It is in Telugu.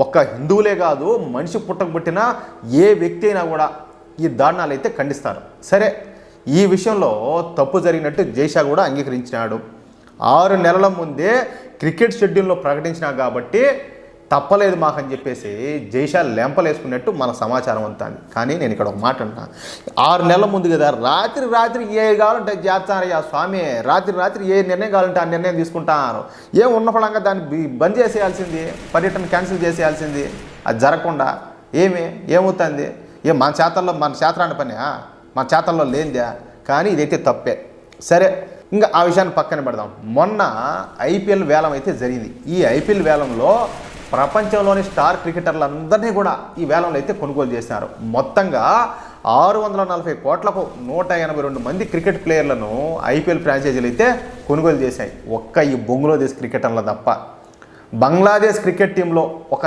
ఒక్క హిందువులే కాదు, మనిషి పుట్టకబుట్టిన ఏ వ్యక్తి అయినా కూడా ఈ దారుణాలు అయితే ఖండిస్తారు. సరే, ఈ విషయంలో తప్పు జరిగినట్టు జైషా కూడా అంగీకరించినాడు. 6 నెలల ముందే క్రికెట్ షెడ్యూల్లో ప్రకటించినా కాబట్టి తప్పలేదు మాకని చెప్పేసి జైషా లెంపలేసుకున్నట్టు మన సమాచారం అంతా. కానీ నేను ఇక్కడ ఒక మాట అంటున్నా, 6 నెలల ముందు కదా, రాత్రి ఏ కావాలంటే చేస్తారయ్యా స్వామి, రాత్రి ఏ నిర్ణయం కావాలంటే ఆ నిర్ణయం తీసుకుంటారు. ఏం ఉన్న ఫలంగా దాన్ని బంద్ చేసేయాల్సింది, పర్యటన క్యాన్సిల్ చేసేయాల్సింది. అది జరగకుండా ఏమవుతుంది? మన చేతరాని పని, మన చేతల్లో లేనిదా? కానీ ఇదైతే తప్పే. సరే, ఇంకా ఆ విషయాన్ని పక్కన పెడదాం. మొన్న ఐపీఎల్ వేలం అయితే జరిగింది. ఈ ఐపీఎల్ వేలంలో ప్రపంచంలోని స్టార్ క్రికెటర్లందరినీ కూడా ఈ వేలంలో అయితే కొనుగోలు చేశారు. మొత్తంగా 640 కోట్లకు 182 మంది క్రికెట్ ప్లేయర్లను ఐపీఎల్ ఫ్రాంచైజీలు అయితే కొనుగోలు చేశాయి. ఒక్క ఈ బంగ్లాదేశ్ క్రికెటర్ల తప్ప. బంగ్లాదేశ్ క్రికెట్ టీంలో ఒక